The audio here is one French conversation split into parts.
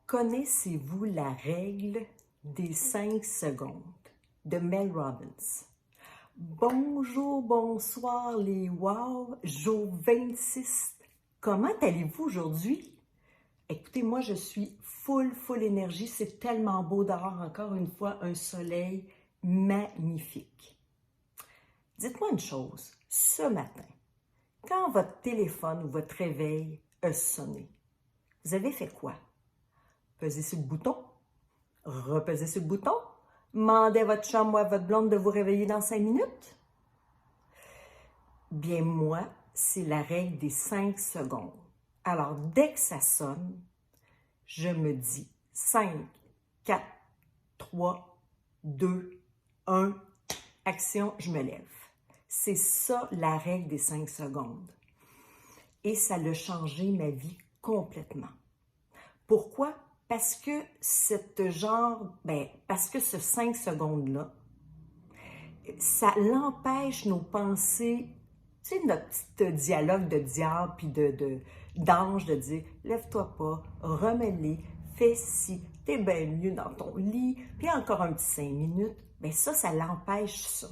Connaissez-vous la règle des 5 secondes de Mel Robbins? Bonjour, bonsoir les wow, jour 26. Comment allez-vous aujourd'hui? Écoutez, moi je suis full énergie, c'est tellement beau dehors, encore une fois, un soleil magnifique. Dites-moi une chose, ce matin, quand votre téléphone ou votre réveil a sonné, vous avez fait quoi? Pesez sur le bouton, repesez sur le bouton, demandez à votre chum ou à votre blonde de vous réveiller dans 5 minutes. Bien, moi, c'est la règle des 5 secondes. Alors, dès que ça sonne, je me dis 5, 4, 3, 2, 1, action, je me lève. C'est ça la règle des 5 secondes. Et ça a changé ma vie complètement. Pourquoi? Parce que parce que ce 5 secondes-là, ça l'empêche nos pensées, tu sais, notre petit dialogue de diable puis d'ange de dire « Lève-toi pas, remets-les, fais ci, t'es bien mieux dans ton lit, puis encore un petit 5 minutes. » Bien ça l'empêche ça.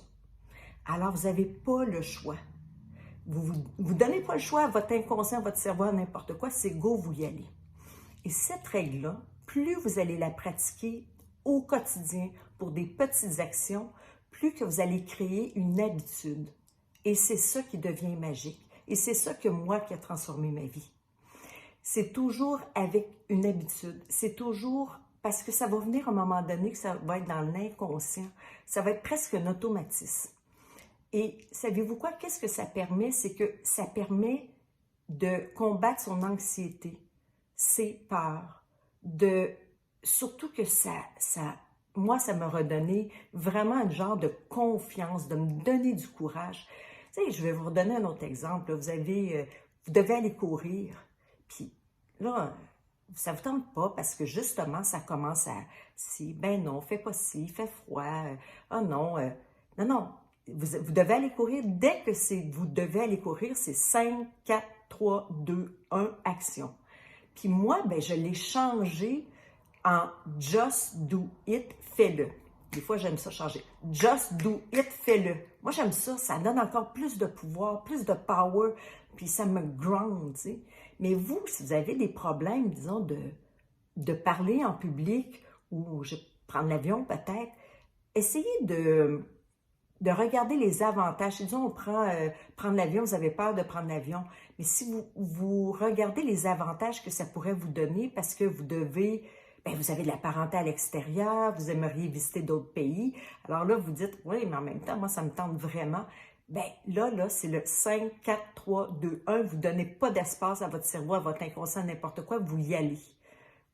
Alors, vous n'avez pas le choix. Vous donnez pas le choix à votre inconscient, à votre cerveau, à n'importe quoi, c'est go, vous y allez. Et cette règle-là, plus vous allez la pratiquer au quotidien pour des petites actions, plus que vous allez créer une habitude. Et c'est ça qui devient magique. Et c'est ça que moi qui a transformé ma vie. C'est toujours avec une habitude. C'est toujours parce que ça va venir à un moment donné que ça va être dans l'inconscient. Ça va être presque un automatisme. Et savez-vous quoi? Qu'est-ce que ça permet? C'est que ça permet de combattre son anxiété, ses peurs, surtout que moi, ça m'a redonné vraiment un genre de confiance, de me donner du courage. Tu sais, je vais vous redonner un autre exemple. Vous devez aller courir, puis là, ça ne vous tente pas parce que justement, ça commence ben non, fais pas ci, fait froid, oh non, non, vous devez aller courir. Dès que vous devez aller courir, c'est 5, 4, 3, 2, 1, action. Puis moi, ben, je l'ai changé en Just Do It, fais-le. Des fois, j'aime ça changer. Just Do It, fais-le. Moi, j'aime ça. Ça donne encore plus de pouvoir, plus de power, puis ça me ground, tu sais. Mais vous, si vous avez des problèmes, disons, de parler en public ou prendre l'avion peut-être, essayez de regarder les avantages. Disons, prendre l'avion, vous avez peur de prendre l'avion. Mais si vous regardez les avantages que ça pourrait vous donner parce que vous avez de la parenté à l'extérieur, vous aimeriez visiter d'autres pays. Alors là, vous dites, oui, mais en même temps, moi, ça me tente vraiment. Bien, là, c'est le 5, 4, 3, 2, 1. Vous ne donnez pas d'espace à votre cerveau, à votre inconscient, n'importe quoi, vous y allez.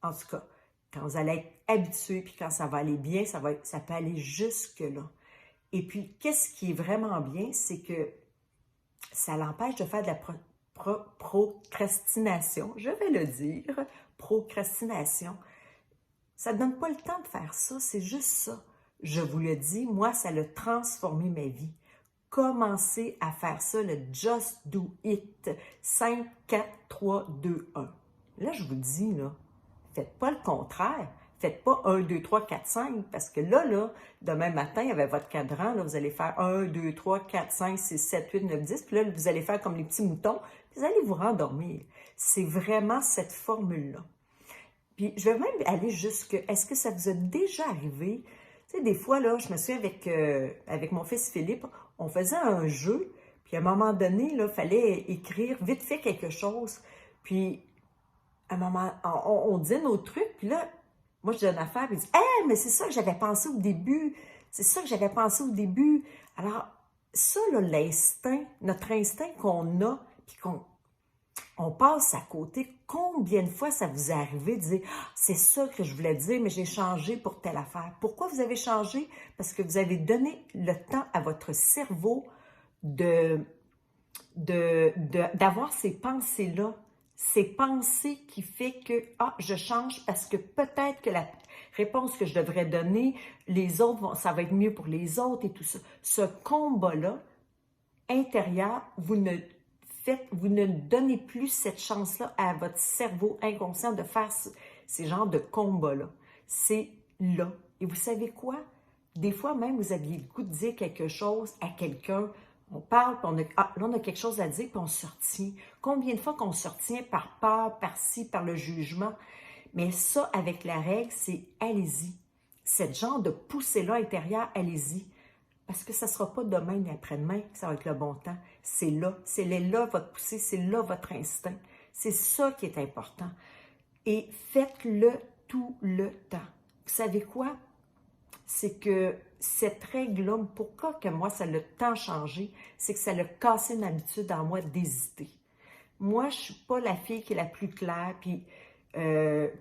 En tout cas, quand vous allez être habitué, puis quand ça va aller bien, ça peut aller jusque-là. Et puis, qu'est-ce qui est vraiment bien, c'est que ça l'empêche de faire de la procrastination. Je vais le dire, procrastination. Ça ne donne pas le temps de faire ça, c'est juste ça. Je vous le dis, moi, ça a transformé ma vie. Commencez à faire ça, le Just Do It. 5, 4, 3, 2, 1. Là, je vous dis, là, faites pas le contraire. Faites pas 1, 2, 3, 4, 5, parce que là, demain matin, avec votre cadran, là, vous allez faire 1, 2, 3, 4, 5, 6, 7, 8, 9, 10, puis là, vous allez faire comme les petits moutons, puis vous allez vous rendormir. C'est vraiment cette formule-là. Puis, je vais même aller est-ce que ça vous a déjà arrivé? Tu sais, des fois, là, je me souviens avec mon fils Philippe, on faisait un jeu, puis à un moment donné, là, il fallait écrire vite fait quelque chose, puis à un moment, on disait nos trucs, puis là, moi, je dis une affaire, puis il dit « Hey, mais c'est ça que j'avais pensé au début. C'est ça que j'avais pensé au début. » Alors, ça, là, l'instinct, notre instinct qu'on a, puis qu'on passe à côté, combien de fois ça vous est arrivé de dire « C'est ça que je voulais dire, mais j'ai changé pour telle affaire. » Pourquoi vous avez changé? Parce que vous avez donné le temps à votre cerveau d'avoir ces pensées-là. Ces pensées qui fait que, je change parce que peut-être que la réponse que je devrais donner, les autres, ça va être mieux pour les autres et tout ça. Ce combat-là, intérieur, vous ne donnez plus cette chance-là à votre cerveau inconscient de faire ces genres de combats-là. C'est là. Et vous savez quoi? Des fois même, vous aviez le goût de dire quelque chose à quelqu'un. On parle, puis là, on a quelque chose à dire, puis on se retient. Combien de fois qu'on se retient par peur, par-ci, par le jugement? Mais ça, avec la règle, c'est allez-y. Cette genre de poussée-là intérieure, allez-y. Parce que ça ne sera pas demain ni après-demain que ça va être le bon temps. C'est là votre poussée, c'est là votre instinct. C'est ça qui est important. Et faites-le tout le temps. Vous savez quoi? C'est que cette règle-là, pourquoi que moi, ça l'a tant changé, c'est que ça l'a cassé une habitude en moi d'hésiter. Moi, je ne suis pas la fille qui est la plus claire, puis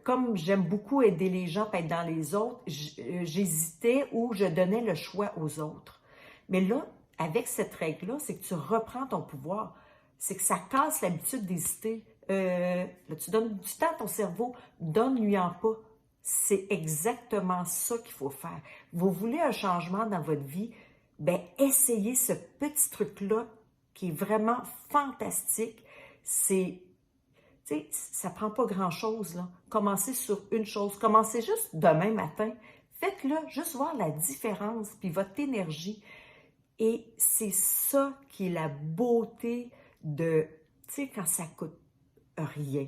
comme j'aime beaucoup aider les gens et être dans les autres, j'hésitais ou je donnais le choix aux autres. Mais là, avec cette règle-là, c'est que tu reprends ton pouvoir. C'est que ça casse l'habitude d'hésiter. Là, tu donnes du temps à ton cerveau, donne-lui-en pas. C'est exactement ça qu'il faut faire. Vous voulez un changement dans votre vie, bien, essayez ce petit truc-là qui est vraiment fantastique. C'est, tu sais, ça prend pas grand-chose, là. Commencez sur une chose. Commencez juste demain matin. Faites-le, juste voir la différence, puis votre énergie. Et c'est ça qui est la beauté de, tu sais, quand ça coûte rien,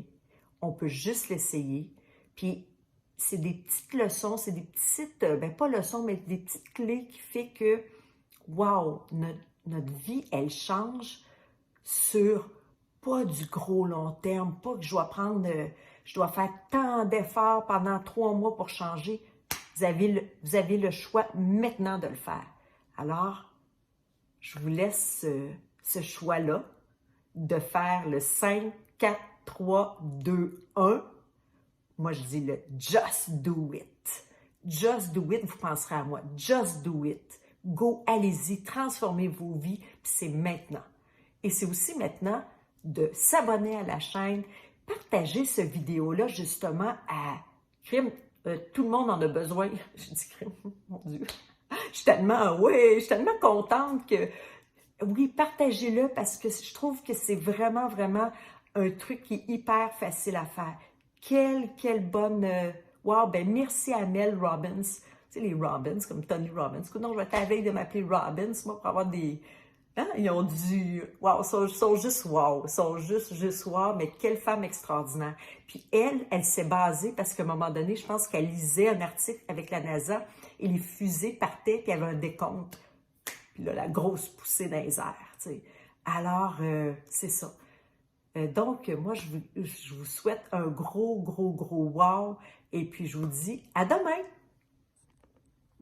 on peut juste l'essayer. Puis, c'est des petites leçons, c'est des petites, ben pas leçons, mais des petites clés qui fait que, wow, notre vie, elle change sur pas du gros long terme, pas que je dois faire tant d'efforts pendant 3 mois pour changer. Vous avez le choix maintenant de le faire. Alors, je vous laisse ce choix-là de faire le 5, 4, 3, 2, 1. Moi, je dis le just do it. Just do it, vous penserez à moi. Just do it. Go, allez-y, transformez vos vies, puis c'est maintenant. Et c'est aussi maintenant de s'abonner à la chaîne, partager cette vidéo-là justement à crime. Tout le monde en a besoin. Je dis crime, mon Dieu. Je suis tellement contente que, oui, partagez-le parce que je trouve que c'est vraiment, vraiment un truc qui est hyper facile à faire. Quelle bonne... wow, ben merci à Mel Robbins. Tu sais, les Robbins, comme Tony Robbins. Non, je vais être à la veille de m'appeler Robbins, moi, pour avoir des... Hein? Ils ont du... Wow, ils sont juste wow. Ils sont juste wow, mais quelle femme extraordinaire. Puis elle s'est basée parce qu'à un moment donné, je pense qu'elle lisait un article avec la NASA et les fusées partaient, puis il y avait un décompte. Puis là, la grosse poussée dans les airs, tu sais. Alors, c'est ça. Donc, moi, je vous souhaite un gros wow. Et puis, je vous dis à demain!